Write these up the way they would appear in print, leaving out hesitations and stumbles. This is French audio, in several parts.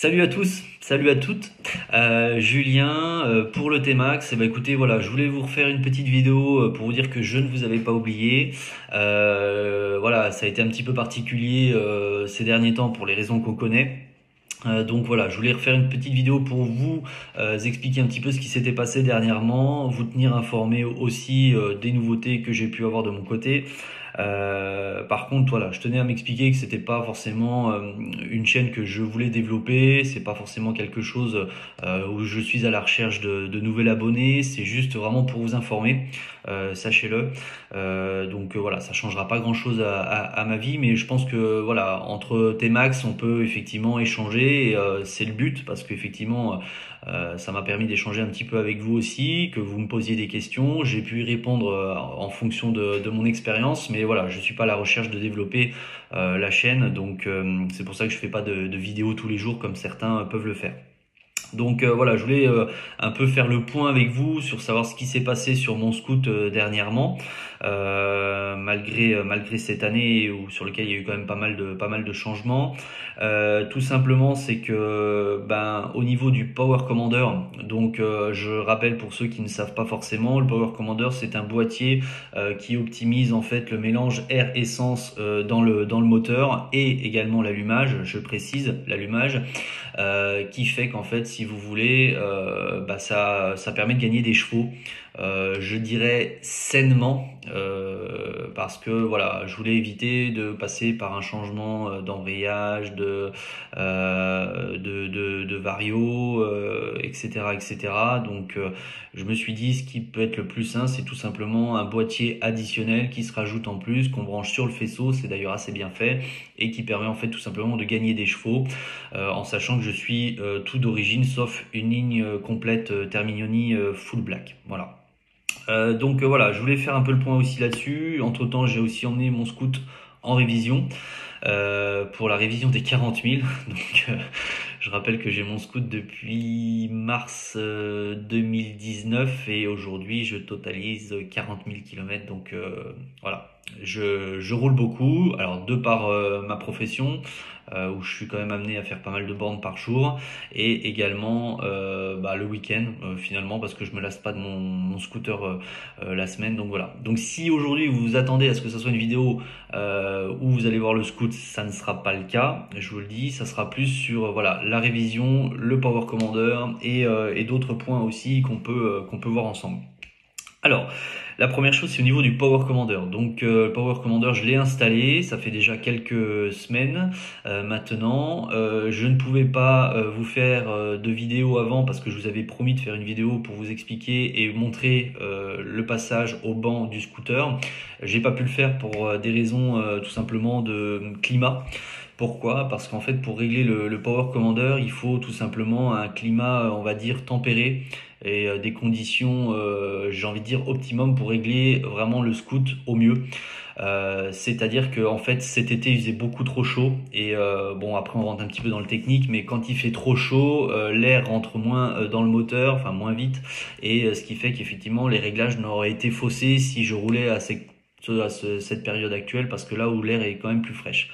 Salut à tous, salut à toutes. Julien, pour le T-Max, écoutez, voilà, je voulais vous refaire une petite vidéo pour vous dire que je ne vous avais pas oublié. Voilà, ça a été un petit peu particulier ces derniers temps pour les raisons qu'on connaît. Donc voilà, je voulais refaire une petite vidéo pour vous expliquer un petit peu ce qui s'était passé dernièrement, vous tenir informé aussi des nouveautés que j'ai pu avoir de mon côté. Par contre, voilà, je tenais à m'expliquer que c'était pas forcément une chaîne que je voulais développer, c'est pas forcément quelque chose où je suis à la recherche de nouvel abonné, c'est juste vraiment pour vous informer, sachez-le. Voilà, ça changera pas grand-chose à ma vie, mais je pense que voilà, entre Tmax, on peut effectivement échanger, et c'est le but parce qu'effectivement ça m'a permis d'échanger un petit peu avec vous aussi, que vous me posiez des questions. J'ai pu y répondre en fonction de mon expérience, mais voilà, je suis pas à la recherche de développer la chaîne, donc c'est pour ça que je fais pas de vidéos tous les jours comme certains peuvent le faire. Donc voilà, je voulais un peu faire le point avec vous sur savoir ce qui s'est passé sur mon scout dernièrement, malgré cette année sur lequel il y a eu quand même pas mal de changements. Tout simplement, c'est que au niveau du Power Commander, donc je rappelle pour ceux qui ne savent pas forcément, le Power Commander c'est un boîtier qui optimise en fait le mélange air-essence dans le moteur et également l'allumage. Je précise l'allumage qui fait qu'en fait, si vous voulez, ça permet de gagner des chevaux. Je dirais sainement, parce que voilà, je voulais éviter de passer par un changement d'embrayage, de vario, etc., etc. Donc, je me suis dit, ce qui peut être le plus sain, c'est tout simplement un boîtier additionnel qui se rajoute en plus, qu'on branche sur le faisceau, c'est d'ailleurs assez bien fait, et qui permet en fait tout simplement de gagner des chevaux, en sachant que je suis tout d'origine, sauf une ligne complète Terminioni full black. Voilà. Voilà, je voulais faire un peu le point aussi là-dessus. Entre-temps, j'ai aussi emmené mon scout en révision pour la révision des 40 000. Donc, je rappelle que j'ai mon scout depuis mars 2019 et aujourd'hui, je totalise 40 000 km. Donc, voilà, je roule beaucoup. Alors, de par ma profession, où je suis quand même amené à faire pas mal de bornes par jour, et également le week-end finalement, parce que je me lasse pas de mon scooter la semaine. Donc voilà. Donc si aujourd'hui vous vous attendez à ce que ça soit une vidéo où vous allez voir le scoot, ça ne sera pas le cas. Je vous le dis, ça sera plus sur voilà la révision, le Power Commander et d'autres points aussi qu'on peut voir ensemble. Alors, la première chose, c'est au niveau du Power Commander. Donc, le Power Commander, je l'ai installé, ça fait déjà quelques semaines maintenant. Je ne pouvais pas vous faire de vidéo avant parce que je vous avais promis de faire une vidéo pour vous expliquer et montrer le passage au banc du scooter. J'ai pas pu le faire pour des raisons tout simplement de climat. Pourquoi? Parce qu'en fait, pour régler le Power Commander, il faut tout simplement un climat, on va dire, tempéré et des conditions, j'ai envie de dire, optimum pour régler vraiment le scoot au mieux. C'est-à-dire que en fait cet été il faisait beaucoup trop chaud et bon après on rentre un petit peu dans le technique, mais quand il fait trop chaud, l'air rentre moins dans le moteur, enfin moins vite, et ce qui fait qu'effectivement les réglages n'auraient été faussés si je roulais cette période actuelle, parce que là où l'air est quand même plus fraîche.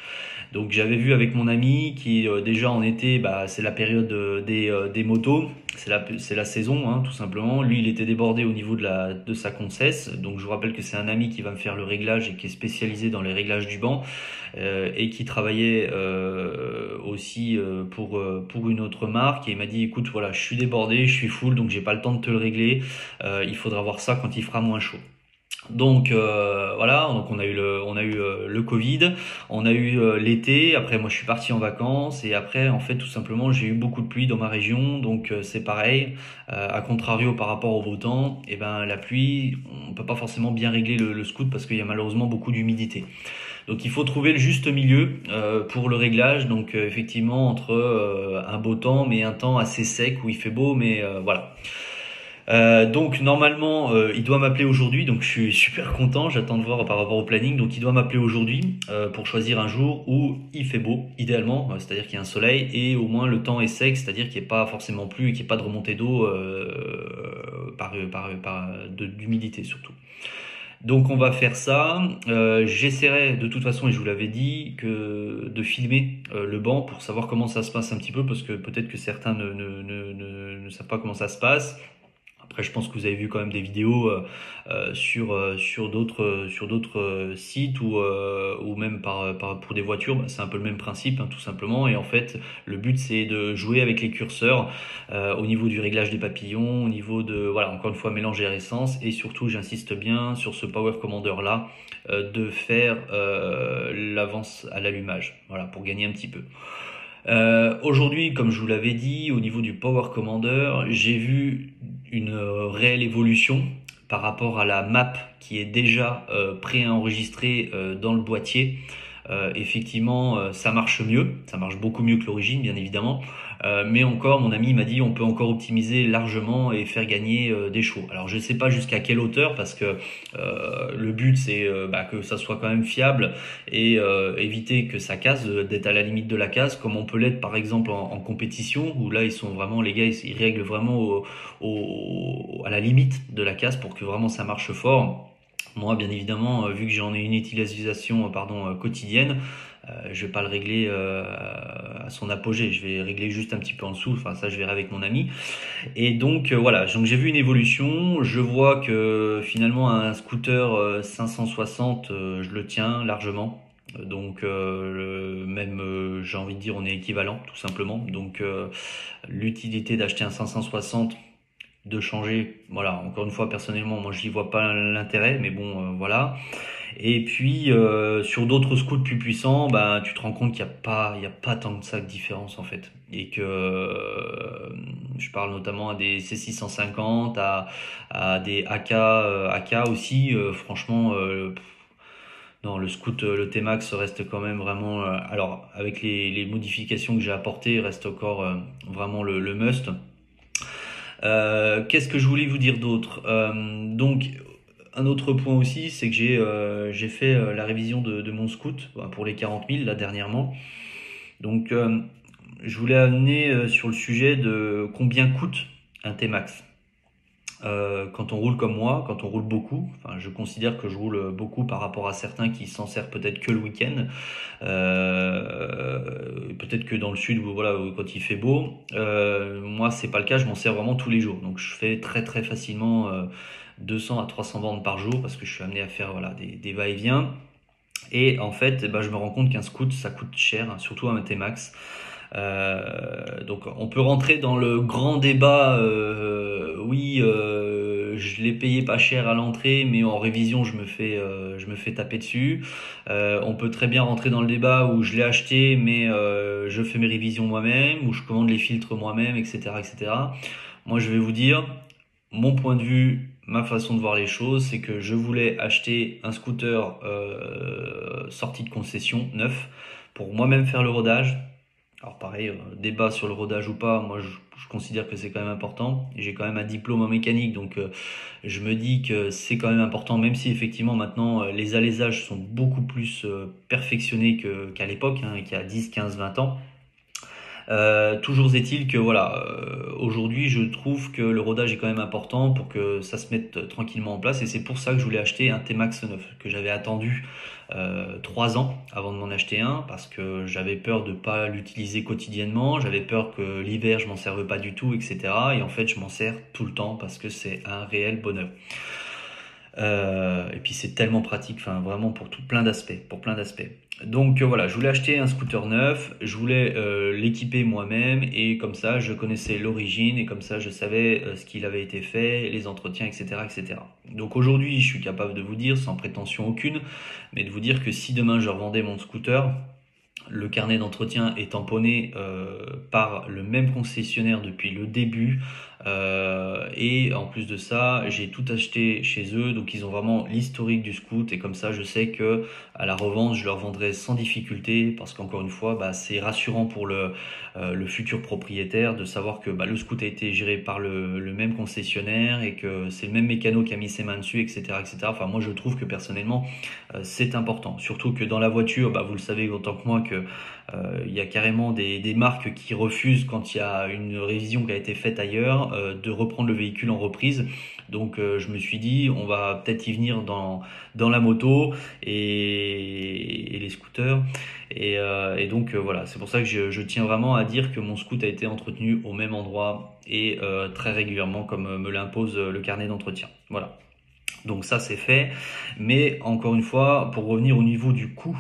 Donc j'avais vu avec mon ami qui déjà en été, c'est la période des motos, c'est la saison hein, tout simplement. Lui il était débordé au niveau de sa concesse. Donc je vous rappelle que c'est un ami qui va me faire le réglage et qui est spécialisé dans les réglages du banc, et qui travaillait aussi pour une autre marque, et il m'a dit écoute voilà, je suis débordé, je suis full, donc j'ai pas le temps de te le régler, il faudra voir ça quand il fera moins chaud. Donc voilà, donc on a eu le Covid, on a eu l'été. Après moi je suis parti en vacances, et après en fait tout simplement j'ai eu beaucoup de pluie dans ma région, donc c'est pareil. À contrario par rapport au beau temps, et ben la pluie, on peut pas forcément bien régler le scoot parce qu'il y a malheureusement beaucoup d'humidité. Donc il faut trouver le juste milieu pour le réglage. Donc effectivement entre un beau temps mais un temps assez sec où il fait beau, mais voilà. Donc normalement il doit m'appeler aujourd'hui, donc je suis super content, j'attends de voir par rapport au planning. Donc il doit m'appeler aujourd'hui pour choisir un jour où il fait beau idéalement, c'est-à-dire qu'il y a un soleil et au moins le temps est sec, c'est-à-dire qu'il n'y ait pas forcément plu et qu'il n'y ait pas de remontée d'eau d'humidité surtout. Donc on va faire ça. J'essaierai de toute façon, et je vous l'avais dit, de filmer le banc pour savoir comment ça se passe un petit peu, parce que peut-être que certains ne savent pas comment ça se passe. Après, je pense que vous avez vu quand même des vidéos sur d'autres sites ou même pour des voitures. Bah, c'est un peu le même principe, hein, tout simplement. Et en fait, le but c'est de jouer avec les curseurs au niveau du réglage des papillons, au niveau de voilà encore une fois mélanger les essences et surtout, j'insiste bien sur ce Power Commander là, de faire l'avance à l'allumage. Voilà pour gagner un petit peu. Aujourd'hui, comme je vous l'avais dit, au niveau du Power Commander, j'ai vu une réelle évolution par rapport à la map qui est déjà préenregistrée dans le boîtier. Effectivement, ça marche mieux, ça marche beaucoup mieux que l'origine, bien évidemment. Mais encore, mon ami m'a dit, on peut encore optimiser largement et faire gagner des chevaux. Alors, je ne sais pas jusqu'à quelle hauteur, parce que le but c'est que ça soit quand même fiable et éviter que ça casse, d'être à la limite de la casse, comme on peut l'être par exemple en compétition, où là ils sont vraiment les gars, ils règlent vraiment à la limite de la casse pour que vraiment ça marche fort. Moi, bien évidemment, vu que j'en ai une utilisation quotidienne, je vais pas le régler à son apogée. Je vais régler juste un petit peu en dessous. Enfin, ça, je verrai avec mon ami. Et donc, voilà. Donc, j'ai vu une évolution. Je vois que finalement, un scooter 560, je le tiens largement. Donc, même, j'ai envie de dire, on est équivalent, tout simplement. Donc, l'utilité d'acheter un 560, de changer. Voilà, encore une fois, personnellement, moi, j'y vois pas l'intérêt, mais bon, voilà. Et puis, sur d'autres scouts plus puissants, ben, tu te rends compte qu'il y a pas tant que ça de différence, en fait. Et que, je parle notamment à des C650, à des AK aussi, franchement, non, le scout, le T-Max reste quand même vraiment, alors, avec les modifications que j'ai apportées, reste encore vraiment le must. Qu'est-ce que je voulais vous dire d'autre? Donc, un autre point aussi, c'est que j'ai fait la révision de mon scout pour les 40 000 là dernièrement. Donc, je voulais amener sur le sujet de combien coûte un T-Max. Quand on roule comme moi, quand on roule beaucoup, enfin je considère que je roule beaucoup par rapport à certains qui s'en servent peut-être que le week-end, peut-être que dans le sud, voilà, quand il fait beau, moi c'est pas le cas, je m'en sers vraiment tous les jours, donc je fais très très facilement 200 à 300 bornes par jour parce que je suis amené à faire voilà des va-et-vient. Et en fait, eh ben, je me rends compte qu'un scoot ça coûte cher, hein, surtout un T-Max. Donc on peut rentrer dans le grand débat. Oui, je l'ai payé pas cher à l'entrée, mais en révision je me fais taper dessus. On peut très bien rentrer dans le débat où je l'ai acheté, mais je fais mes révisions moi-même, où je commande les filtres moi-même, etc., etc. Moi, je vais vous dire mon point de vue. Ma façon de voir les choses, c'est que je voulais acheter un scooter sorti de concession, neuf, pour moi-même faire le rodage. Alors pareil, débat sur le rodage ou pas, moi je considère que c'est quand même important. J'ai quand même un diplôme en mécanique, donc je me dis que c'est quand même important, même si effectivement maintenant les alaisages sont beaucoup plus perfectionnés qu'à l'époque, hein, qu'il y a 10, 15, 20 ans. Toujours est-il que voilà, aujourd'hui je trouve que le rodage est quand même important pour que ça se mette tranquillement en place et c'est pour ça que je voulais acheter un T-Max 9 que j'avais attendu 3 ans avant de m'en acheter un parce que j'avais peur de pas l'utiliser quotidiennement, j'avais peur que l'hiver je m'en serve pas du tout, etc. Et en fait je m'en sers tout le temps parce que c'est un réel bonheur. Et puis c'est tellement pratique, enfin vraiment pour tout plein d'aspects, pour plein d'aspects. Donc voilà, je voulais acheter un scooter neuf, je voulais l'équiper moi-même et comme ça je connaissais l'origine et comme ça je savais ce qu'il avait été fait, les entretiens, etc., etc. Donc aujourd'hui je suis capable de vous dire, sans prétention aucune, mais de vous dire que si demain je revendais mon scooter, le carnet d'entretien est tamponné par le même concessionnaire depuis le début. Et en plus de ça, j'ai tout acheté chez eux, donc ils ont vraiment l'historique du scoot et comme ça, je sais que à la revente, je leur vendrai sans difficulté parce qu'encore une fois, c'est rassurant pour le futur propriétaire de savoir que le scoot a été géré par le même concessionnaire et que c'est le même mécano qui a mis ses mains dessus, etc., etc. Enfin, moi, je trouve que personnellement, c'est important. Surtout que dans la voiture, vous le savez autant que moi que Il y a carrément des marques qui refusent, quand il y a une révision qui a été faite ailleurs, de reprendre le véhicule en reprise. Donc je me suis dit, on va peut-être y venir dans la moto et les scooters. Et donc voilà, c'est pour ça que je tiens vraiment à dire que mon scoot a été entretenu au même endroit et très régulièrement comme me l'impose le carnet d'entretien. Voilà. Donc ça c'est fait, mais encore une fois, pour revenir au niveau du coût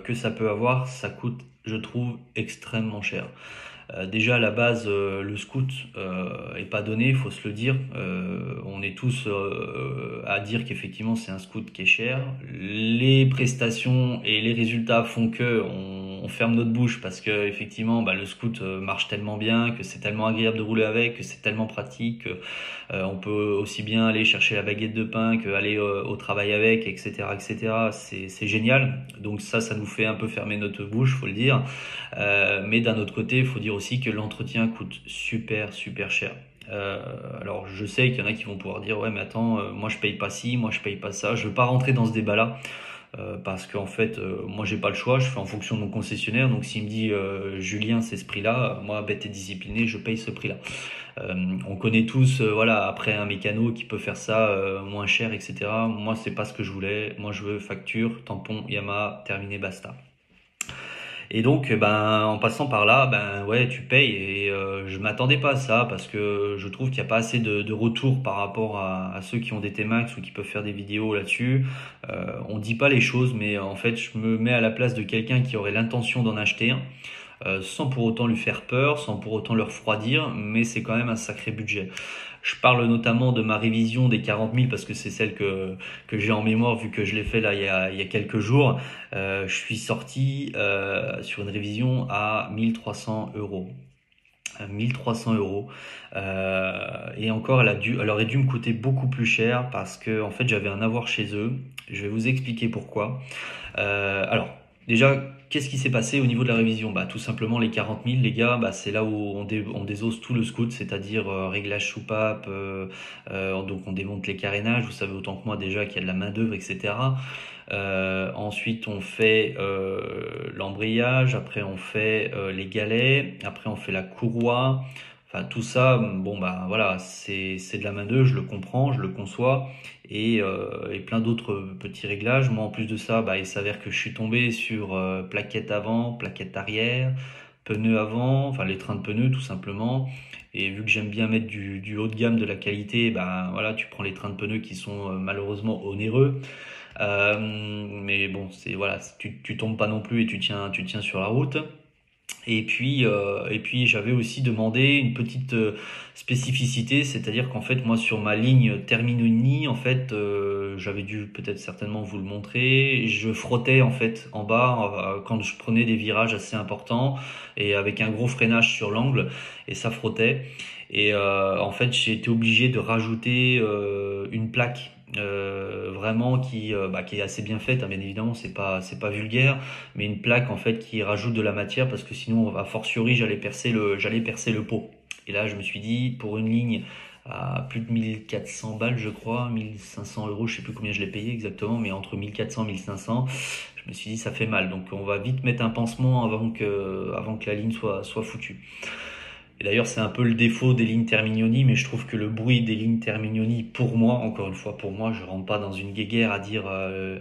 que ça peut avoir, ça coûte, je trouve, extrêmement cher. Déjà à la base, le scout est pas donné, il faut se le dire. On est tous à dire qu'effectivement c'est un scout qui est cher. Les prestations et les résultats font que on ferme notre bouche parce que effectivement le scout marche tellement bien, que c'est tellement agréable de rouler avec, que c'est tellement pratique, que on peut aussi bien aller chercher la baguette de pain qu'aller au travail avec, etc., etc. C'est génial. Donc ça nous fait un peu fermer notre bouche, faut le dire. Mais d'un autre côté, il faut dire aussi que l'entretien coûte super super cher. Alors je sais qu'il y en a qui vont pouvoir dire ouais mais attends moi je paye pas ci, moi je paye pas ça, je veux pas rentrer dans ce débat là parce qu'en fait moi j'ai pas le choix, je fais en fonction de mon concessionnaire, donc s'il me dit Julien c'est ce prix là, moi bête et discipliné je paye ce prix là. On connaît tous voilà après un mécano qui peut faire ça moins cher etc. Moi c'est pas ce que je voulais, moi je veux facture, tampon, Yamaha, terminé, basta. Et donc, en passant par là, ouais, tu payes. Et je m'attendais pas à ça parce que je trouve qu'il n'y a pas assez de retours par rapport à ceux qui ont des T-Max ou qui peuvent faire des vidéos là-dessus. On dit pas les choses, mais en fait, je me mets à la place de quelqu'un qui aurait l'intention d'en acheter un, sans pour autant lui faire peur, sans pour autant le refroidir, mais c'est quand même un sacré budget. Je parle notamment de ma révision des 40 000 parce que c'est celle que j'ai en mémoire vu que je l'ai fait là il y a quelques jours. Je suis sorti sur une révision à 1300 euros. 1300 euros. Et encore, elle aurait dû me coûter beaucoup plus cher parce que en fait j'avais un avoir chez eux. Je vais vous expliquer pourquoi. Alors, déjà, qu'est-ce qui s'est passé au niveau de la révision? Tout simplement les 40 000, les gars, c'est là où on désosse tout le scoot, c'est-à-dire réglage soupape, donc on démonte les carénages, vous savez autant que moi déjà qu'il y a de la main-d'œuvre, etc. Ensuite, on fait l'embrayage, après on fait les galets, après on fait la courroie. Enfin, tout ça, bon voilà, c'est de la main-d'œuvre, je le comprends, je le conçois, et plein d'autres petits réglages. Moi, en plus de ça, il s'avère que je suis tombé sur plaquette avant, plaquette arrière, pneus avant, enfin les trains de pneus tout simplement. Et vu que j'aime bien mettre du haut de gamme, de la qualité, voilà, tu prends les trains de pneus qui sont malheureusement onéreux. Mais bon, c'est voilà, tu tombes pas non plus et tu tiens sur la route. Et puis j'avais aussi demandé une petite spécificité, c'est-à-dire qu'en fait moi sur ma ligne Terminoni, en fait j'avais dû peut-être certainement vous le montrer, je frottais en fait en bas quand je prenais des virages assez importants et avec un gros freinage sur l'angle et ça frottait. Et en fait j'ai été obligé de rajouter une plaque vraiment qui est assez bien faite, hein, bien évidemment c'est pas vulgaire, mais une plaque en fait qui rajoute de la matière parce que sinon a fortiori j'allais percer le pot. Et là je me suis dit pour une ligne à plus de 1400 balles je crois, 1500 euros, je sais plus combien je l'ai payé exactement, mais entre 1400 et 1500, je me suis dit ça fait mal, donc on va vite mettre un pansement avant que la ligne soit foutue. Et d'ailleurs, c'est un peu le défaut des lignes Terminioni, mais je trouve que le bruit des lignes Terminioni, pour moi, encore une fois, pour moi, je rentre pas dans une guéguerre à dire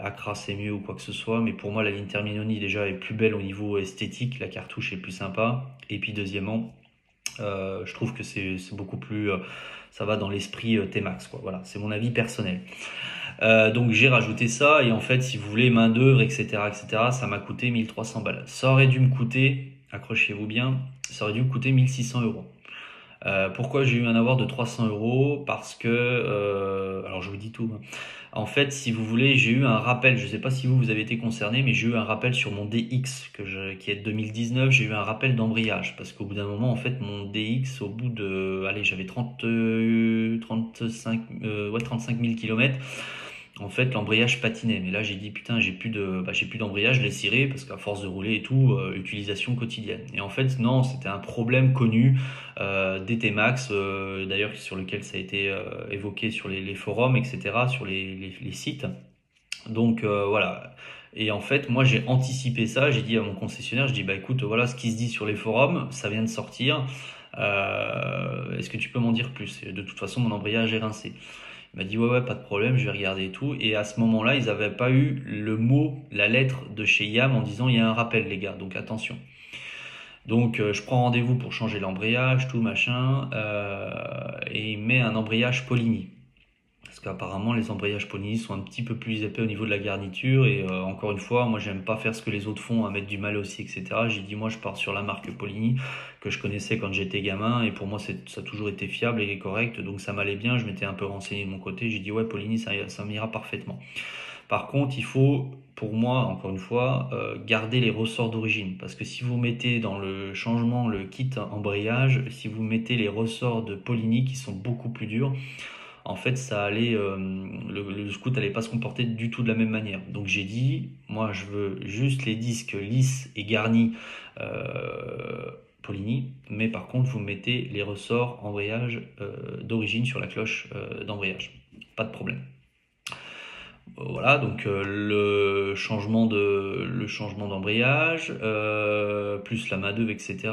Accra c'est mieux ou quoi que ce soit, mais pour moi, la ligne Terminioni déjà est plus belle au niveau esthétique, la cartouche est plus sympa. Et puis deuxièmement, je trouve que c'est beaucoup plus, ça va dans l'esprit T-Max, quoi. Voilà, c'est mon avis personnel. Donc j'ai rajouté ça et en fait, si vous voulez main d'œuvre, etc., ça m'a coûté 1300 balles. Ça aurait dû me coûter, accrochez-vous bien, ça aurait dû me coûter 1600 euros. Pourquoi j'ai eu un avoir de 300 euros? Parce que, alors je vous dis tout, hein. En fait, si vous voulez, j'ai eu un rappel. Je sais pas si vous avez été concerné, mais j'ai eu un rappel sur mon DX qui est de 2019. J'ai eu un rappel d'embrayage parce qu'au bout d'un moment, en fait, mon DX, au bout de, allez, j'avais 35 000 kilomètres. En fait, l'embrayage patinait. Mais là, j'ai dit, putain, j'ai plus d'embrayage, je l'ai ciré parce qu'à force de rouler et tout, utilisation quotidienne. Et en fait, non, c'était un problème connu des T-Max, d'ailleurs sur lequel ça a été évoqué sur les forums, etc., sur les sites. Donc voilà, Et en fait, moi, j'ai anticipé ça. J'ai dit à mon concessionnaire, je dis, bah écoute, voilà ce qui se dit sur les forums, ça vient de sortir. Est-ce que tu peux m'en dire plus? Et de toute façon, mon embrayage est rincé. Il m'a dit, ouais, ouais, pas de problème, je vais regarder et tout. Et à ce moment-là, ils n'avaient pas eu le mot, la lettre de chez Yam en disant, il y a un rappel, les gars, donc attention. Donc, je prends rendez-vous pour changer l'embrayage, tout machin, et il met un embrayage Polini. Parce qu'apparemment, les embrayages Polini sont un petit peu plus épais au niveau de la garniture. Et encore une fois, moi, j'aime pas faire ce que les autres font, à mettre du mal aussi, etc. J'ai dit, moi, je pars sur la marque Polini, que je connaissais quand j'étais gamin. Et pour moi, ça a toujours été fiable et correct. Donc, ça m'allait bien. Je m'étais un peu renseigné de mon côté. J'ai dit, ouais, Polini, ça m'ira parfaitement. Par contre, il faut, pour moi, encore une fois, garder les ressorts d'origine. Parce que si vous mettez dans le changement, le kit embrayage, si vous mettez les ressorts de Polini qui sont beaucoup plus durs, en fait, ça allait, le scoot allait pas se comporter du tout de la même manière. Donc j'ai dit, moi je veux juste les disques lisses et garnis Polini, mais par contre vous mettez les ressorts embrayage d'origine sur la cloche d'embrayage. Pas de problème. Voilà, donc le changement d'embrayage, plus la main-d'œuvre, etc.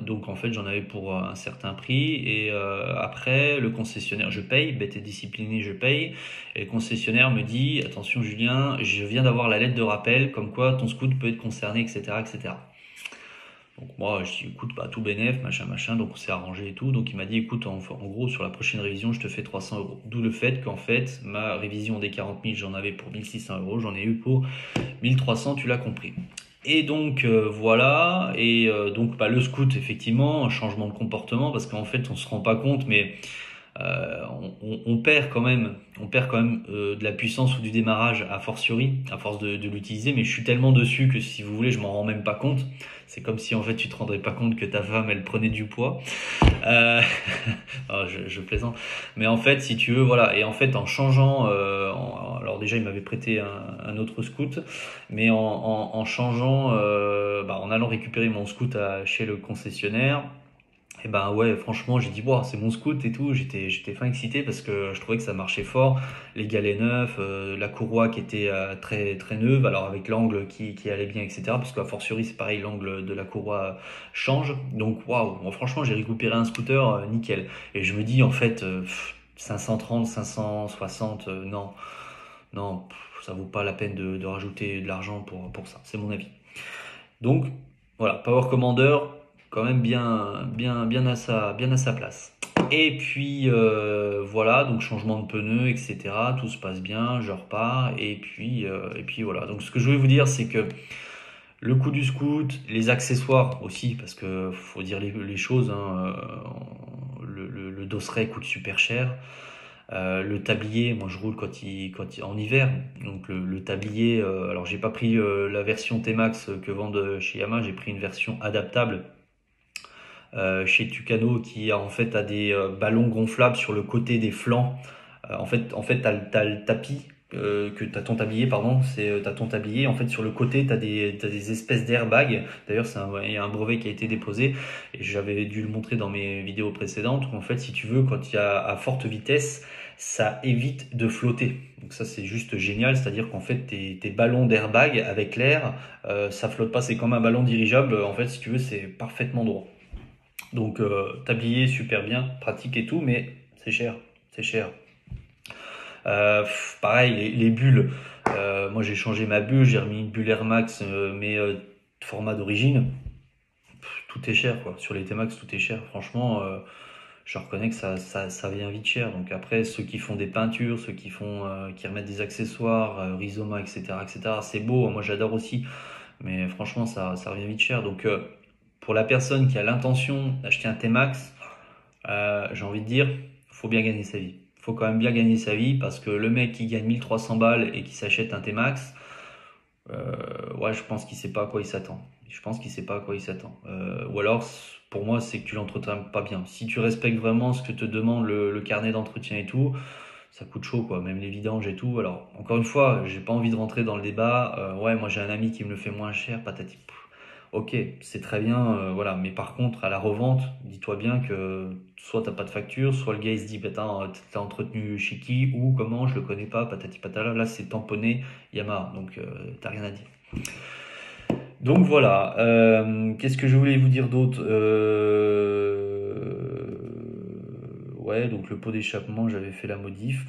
Donc en fait, j'en avais pour un certain prix. Et après, le concessionnaire, je paye, bête et discipliné, je paye. Et le concessionnaire me dit, attention Julien, je viens d'avoir la lettre de rappel, comme quoi ton scoot peut être concerné, etc., etc. Donc moi, je dis, écoute, bah, tout bénef, machin, machin, donc on s'est arrangé et tout. Donc il m'a dit, écoute, en gros, sur la prochaine révision, je te fais 300 euros. D'où le fait qu'en fait, ma révision des 40 000, j'en avais pour 1600 euros, j'en ai eu pour 1300, tu l'as compris. Et donc voilà, et donc bah, le scoot, effectivement, un changement de comportement, parce qu'en fait, on se rend pas compte, mais on perd quand même, de la puissance ou du démarrage à fortiori, à force de l'utiliser. Mais je suis tellement dessus que si vous voulez, je m'en rends même pas compte. C'est comme si en fait tu te rendrais pas compte que ta femme elle prenait du poids. Euh, oh, je plaisante. Mais en fait, si tu veux, voilà. Et en fait, en changeant, alors déjà il m'avait prêté un autre scoot, mais en changeant, bah, en allant récupérer mon scoot chez le concessionnaire. Et ben ouais, franchement, j'ai dit, wow, c'est mon scoot et tout. J'étais fin excité parce que je trouvais que ça marchait fort. Les galets neufs, la courroie qui était très très neuve, alors avec l'angle qui allait bien, etc. Parce qu'à fortiori, c'est pareil, l'angle de la courroie change. Donc waouh, moi, franchement, j'ai récupéré un scooter nickel. Et je me dis, en fait, 530, 560, non, non, ça vaut pas la peine de rajouter de l'argent pour ça. C'est mon avis. Donc voilà, Power Commander, quand même bien à sa place. Et puis voilà, donc changement de pneus, etc. Tout se passe bien, je repars. Et puis voilà. Donc ce que je voulais vous dire, c'est que le coût du scoot, les accessoires aussi, parce que faut dire les choses, hein, le dosseret coûte super cher. Le tablier, moi je roule en hiver, donc le tablier, alors j'ai pas pris la version T-Max que vendent chez Yamaha, j'ai pris une version adaptable chez Tucano qui en fait a des ballons gonflables sur le côté des flancs. En fait t'as le tapis que t'as ton tablier, pardon, t'as ton tablier. En fait, sur le côté, t'as des espèces d'airbags. D'ailleurs, il y a un brevet qui a été déposé et j'avais dû le montrer dans mes vidéos précédentes. Où en fait, si tu veux, quand il y a à forte vitesse, ça évite de flotter. Donc ça, c'est juste génial. C'est-à-dire qu'en fait, tes ballons d'airbag avec l'air, ça flotte pas. C'est comme un ballon dirigeable. En fait, si tu veux, c'est parfaitement droit. Donc tablier super bien, pratique et tout, mais c'est cher, c'est cher. Pareil, les bulles. Moi j'ai changé ma bulle, j'ai remis une bulle Air Max, mais format d'origine. Tout est cher quoi. Sur les T-Max tout est cher. Franchement, je reconnais que ça vient vite cher. Donc après ceux qui font des peintures, ceux qui remettent des accessoires, Rizoma, etc., etc. C'est beau. Moi j'adore aussi, mais franchement ça revient vite cher. Donc pour la personne qui a l'intention d'acheter un T-Max, j'ai envie de dire, faut bien gagner sa vie. Faut quand même bien gagner sa vie parce que le mec qui gagne 1300 balles et qui s'achète un T-Max, ouais, je pense qu'il sait pas à quoi il s'attend. Je pense qu'il sait pas à quoi il s'attend. Ou alors, pour moi, c'est que tu l'entretiens pas bien. Si tu respectes vraiment ce que te demande le carnet d'entretien et tout, ça coûte chaud, quoi. Même les vidanges et tout. Alors, encore une fois, j'ai pas envie de rentrer dans le débat. Ouais, moi j'ai un ami qui me le fait moins cher, patati. ok, c'est très bien, voilà. Mais par contre, à la revente, dis-toi bien que soit t'as pas de facture, soit le gars il se dit, bah, t'as entretenu chez qui, ou comment, je le connais pas, patati patala. Là, c'est tamponné Yamaha, donc t'as rien à dire. Donc voilà, qu'est-ce que je voulais vous dire d'autre? Ouais, donc le pot d'échappement, j'avais fait la modif.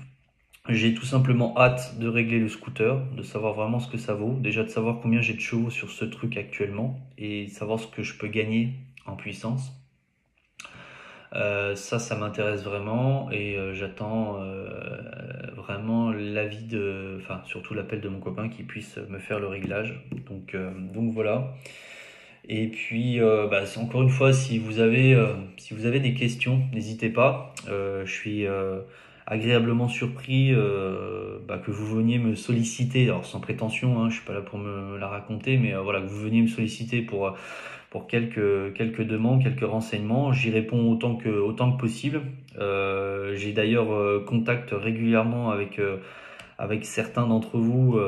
J'ai tout simplement hâte de régler le scooter, de savoir vraiment ce que ça vaut. Déjà de savoir combien j'ai de chevaux sur ce truc actuellement et savoir ce que je peux gagner en puissance. Ça m'intéresse vraiment et j'attends vraiment l'avis enfin surtout l'appel de mon copain qui puisse me faire le réglage. Donc voilà. Et puis, c'est encore une fois, si vous avez des questions, n'hésitez pas. Je suis agréablement surpris que vous veniez me solliciter. Alors sans prétention, hein, je suis pas là pour me la raconter, mais voilà, que vous veniez me solliciter pour quelques demandes, quelques renseignements. J'y réponds autant que possible. J'ai d'ailleurs contact régulièrement avec certains d'entre vous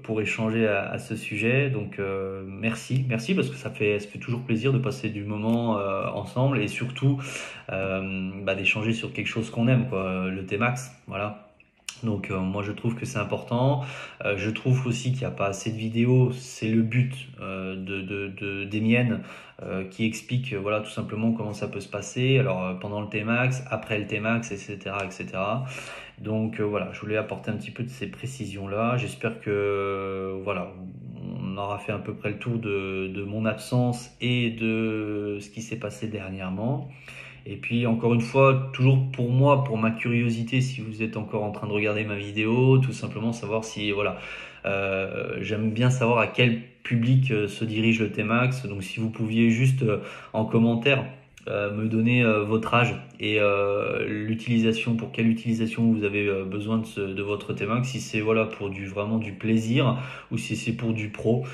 pour échanger à ce sujet. Donc merci parce que ça fait toujours plaisir de passer du moment ensemble et surtout d'échanger sur quelque chose qu'on aime, quoi, le T-Max, voilà. Donc moi je trouve que c'est important. Je trouve aussi qu'il n'y a pas assez de vidéos. C'est le but des miennes qui expliquent voilà tout simplement comment ça peut se passer. Alors pendant le T-Max, après le T-Max, etc., etc. Donc voilà, je voulais apporter un petit peu de ces précisions-là. J'espère que voilà, on aura fait à peu près le tour de mon absence et de ce qui s'est passé dernièrement. Et puis encore une fois, toujours pour moi, pour ma curiosité, si vous êtes encore en train de regarder ma vidéo, tout simplement savoir si voilà, j'aime bien savoir à quel public se dirige le T-Max. Donc si vous pouviez juste en commentaire me donner votre âge et l'utilisation, pour quelle utilisation vous avez besoin de votre T-Max, si c'est voilà pour vraiment du plaisir ou si c'est pour du pro.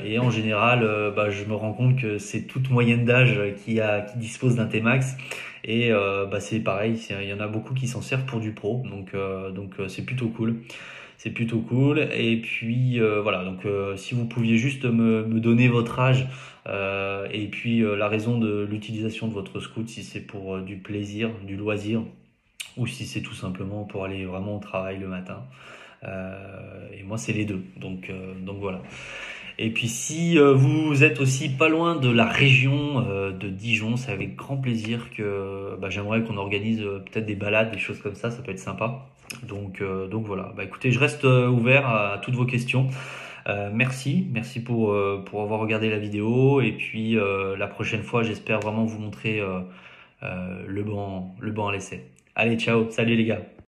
Et en général, je me rends compte que c'est toute moyenne d'âge qui dispose d'un T-Max. Et c'est pareil, il y en a beaucoup qui s'en servent pour du pro, donc c'est plutôt cool. C'est plutôt cool. Et puis voilà, donc si vous pouviez juste me donner votre âge et puis la raison de l'utilisation de votre scoot, si c'est pour du plaisir, du loisir, ou si c'est tout simplement pour aller vraiment au travail le matin. Et moi, c'est les deux. Donc voilà. Et puis si vous êtes aussi pas loin de la région de Dijon, c'est avec grand plaisir que j'aimerais qu'on organise peut-être des balades, des choses comme ça peut être sympa. Donc voilà, écoutez, je reste ouvert à toutes vos questions. Merci pour avoir regardé la vidéo et puis la prochaine fois, j'espère vraiment vous montrer le banc à l'essai. Allez, ciao, salut les gars.